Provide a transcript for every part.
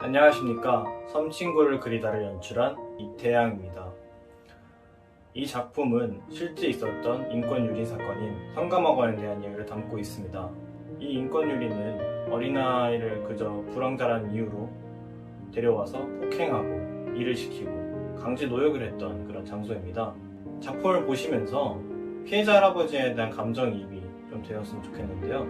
안녕하십니까. 섬친구를 그리다를 연출한 이태양입니다. 이 작품은 실제 있었던 인권유린 사건인 성감학원에 대한 이야기를 담고 있습니다. 이 인권유린은 어린아이를 그저 불황자라는 이유로 데려와서 폭행하고 일을 시키고 강제 노역을 했던 그런 장소입니다. 작품을 보시면서 피해자 할아버지에 대한 감정이입이 좀 되었으면 좋겠는데요.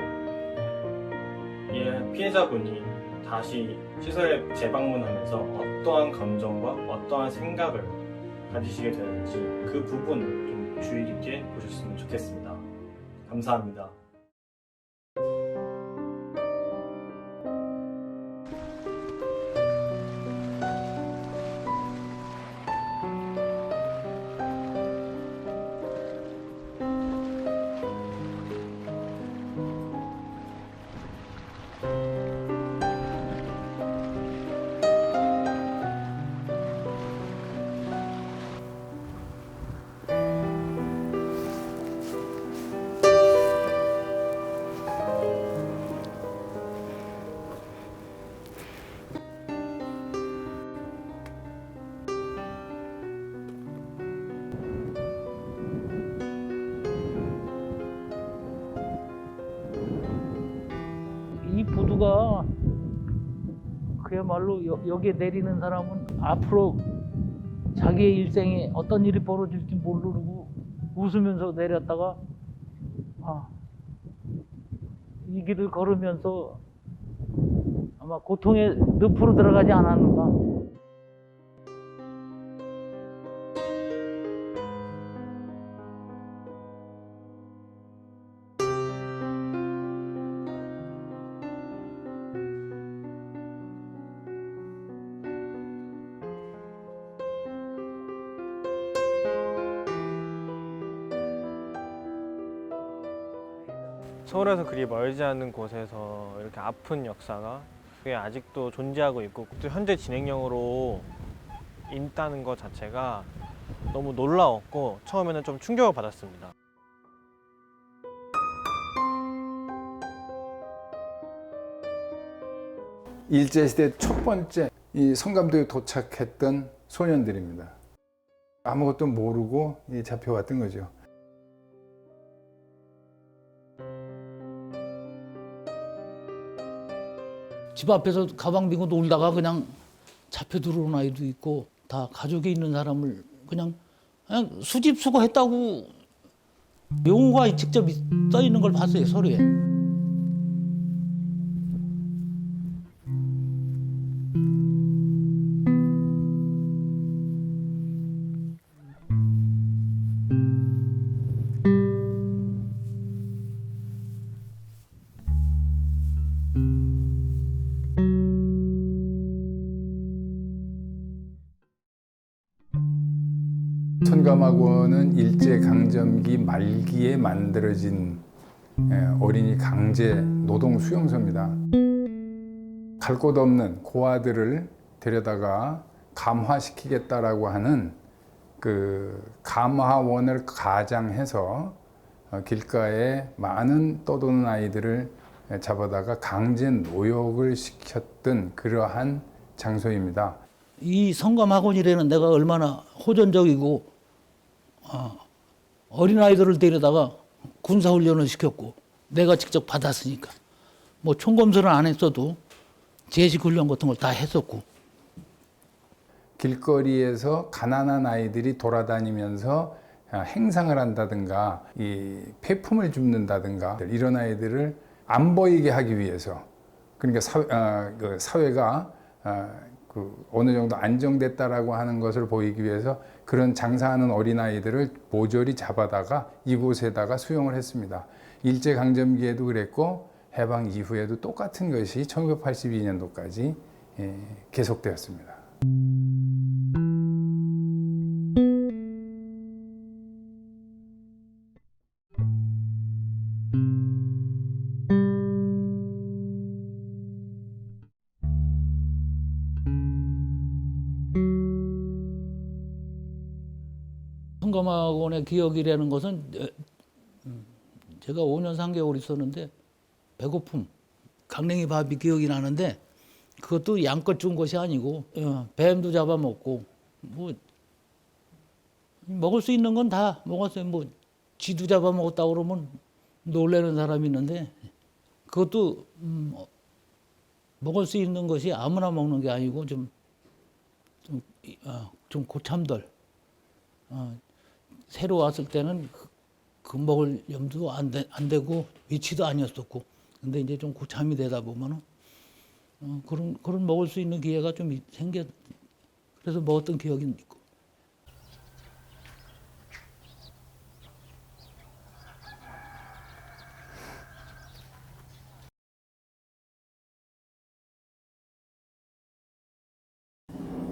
이 피해자분이 다시 시설에 재방문하면서 어떠한 감정과 어떠한 생각을 가지시게 되는지 그 부분을 좀 주의 깊게 보셨으면 좋겠습니다. 감사합니다. 이 부두가 그야말로 여기에 내리는 사람은 앞으로 자기의 일생에 어떤 일이 벌어질지 모르고 웃으면서 내렸다가 이 길을 걸으면서 아마 고통의 늪으로 들어가지 않았는가. 서울에서 그리 멀지 않은 곳에서 이렇게 아픈 역사가 그게 아직도 존재하고 있고 또 현재 진행형으로 있다는 것 자체가 너무 놀라웠고 처음에는 좀 충격을 받았습니다. 일제시대 첫 번째 이 성감도에 도착했던 소년들입니다. 아무것도 모르고 잡혀왔던 거죠. 집 앞에서 가방 들고 놀다가 그냥 잡혀 들어온 아이도 있고, 다 가족에 있는 사람을 그냥 수집 수거했다고 용어가 직접 써 있는 걸 봤어요, 서류에. 성감학원은 일제강점기 말기에 만들어진 어린이 강제 노동 수용소입니다. 갈 곳 없는 고아들을 데려다가 감화시키겠다라고 하는 그 감화원을 가장해서 길가에 많은 떠도는 아이들을 잡아다가 강제 노역을 시켰던 그러한 장소입니다. 이 성감학원이라는 데가 얼마나 호전적이고 어린아이들을 데려다가 군사훈련을 시켰고 내가 직접 받았으니까 뭐 총검사를 안 했어도 제식훈련 같은 걸 다 했었고. 길거리에서 가난한 아이들이 돌아다니면서 행상을 한다든가 이 폐품을 줍는다든가 이런 아이들을 안 보이게 하기 위해서, 그러니까 사회가 어느 정도 안정됐다라고 하는 것을 보이기 위해서 그런 장사하는 어린아이들을 모조리 잡아다가 이곳에다가 수용을 했습니다. 일제강점기에도 그랬고 해방 이후에도 똑같은 것이 1982년도까지 계속되었습니다. 성감학원의 기억이라는 것은 제가 5년 3개월 있었는데 배고픔, 강냉이 밥이 기억이 나는데 그것도 양껏 준 것이 아니고 뱀도 잡아먹고 뭐 먹을 수 있는 건 다 먹었어요. 뭐 쥐도 잡아먹었다 그러면 놀라는 사람이 있는데 그것도 먹을 수 있는 것이 아무나 먹는 게 아니고 좀 고참들 새로 왔을 때는 그 먹을 염두도 안 되고 위치도 아니었었고 근데 이제 좀 고참이 되다 보면은 그런 먹을 수 있는 기회가 좀 생겨 그래서 먹었던 기억이 있고.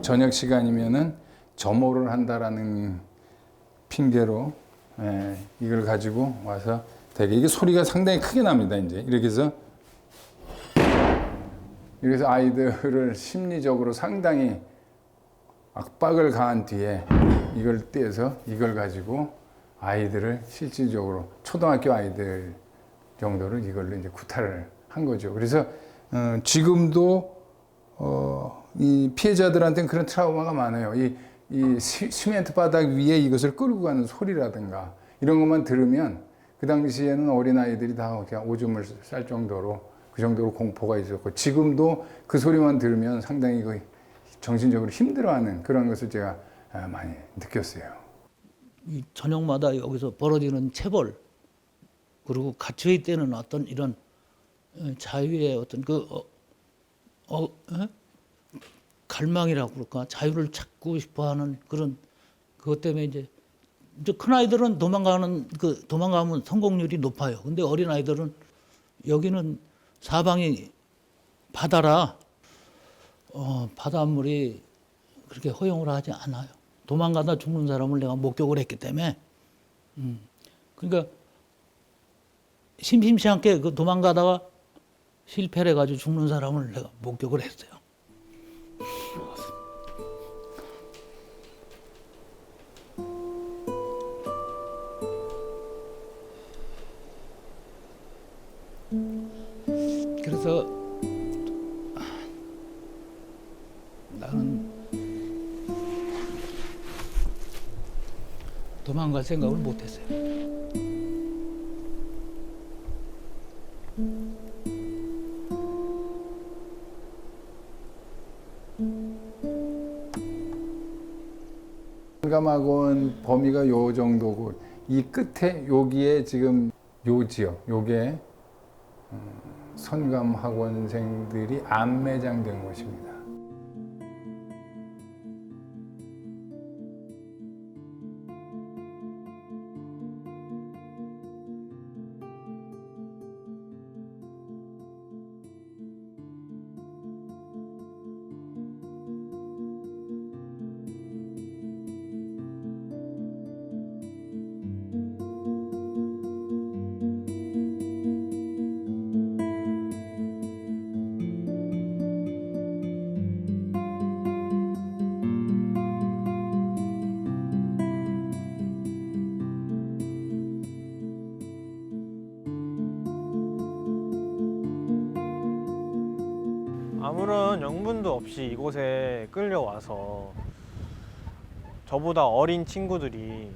저녁 시간이면은 점호를 한다라는 핑계로 이걸 가지고 와서 되게 이게 소리가 상당히 크게 납니다. 이제 이렇게 해서 아이들을 심리적으로 상당히 압박을 가한 뒤에 이걸 떼서 이걸 가지고 아이들을 실질적으로 초등학교 아이들 정도를 이걸로 이제 구타를 한 거죠. 그래서 지금도 이 피해자들한테는 그런 트라우마가 많아요. 이 시멘트 바닥 위에 이것을 끌고 가는 소리라든가 이런 것만 들으면 그 당시에는 어린 아이들이 다 그냥 오줌을 쌀 정도로 그 정도로 공포가 있었고 지금도 그 소리만 들으면 상당히 그 정신적으로 힘들어하는 그런 것을 제가 많이 느꼈어요. 이 저녁마다 여기서 벌어지는 체벌 그리고 갇혀 있다는 어떤 이런 자유의 어떤 갈망이라고 그럴까 자유를 찾고 싶어하는 그런 그것 때문에 이제 큰 아이들은 도망가면 성공률이 높아요. 근데 어린 아이들은 여기는 사방이 바다라 바닷물이 그렇게 허용을 하지 않아요. 도망가다 죽는 사람을 내가 목격을 했기 때문에 그러니까 심심치 않게 그 도망가다가 실패를 해가지고 죽는 사람을 내가 목격을 했어요. 그래서 나는 도망갈 생각을 못했어요. 선감학원 범위가 요 정도고 이 끝에 여기에 지금 요 지역 요게 선감학원생들이 안매장된 곳입니다. 아무런 영문도 없이 이곳에 끌려와서 저보다 어린 친구들이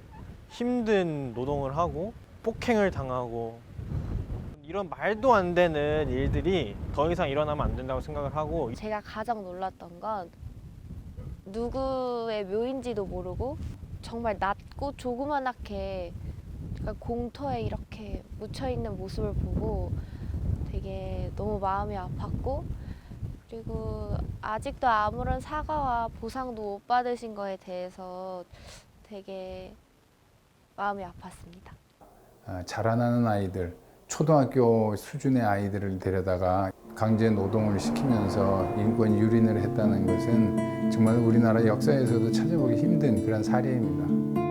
힘든 노동을 하고 폭행을 당하고 이런 말도 안 되는 일들이 더 이상 일어나면 안 된다고 생각을 하고 제가 가장 놀랐던 건 누구의 묘인지도 모르고 정말 낮고 조그만하게 공터에 이렇게 묻혀있는 모습을 보고 되게 너무 마음이 아팠고 그리고 아직도 아무런 사과와 보상도 못 받으신 거에 대해서 되게 마음이 아팠습니다. 자라나는 아이들, 초등학교 수준의 아이들을 데려다가 강제 노동을 시키면서 인권 유린을 했다는 것은 정말 우리나라 역사에서도 찾아보기 힘든 그런 사례입니다.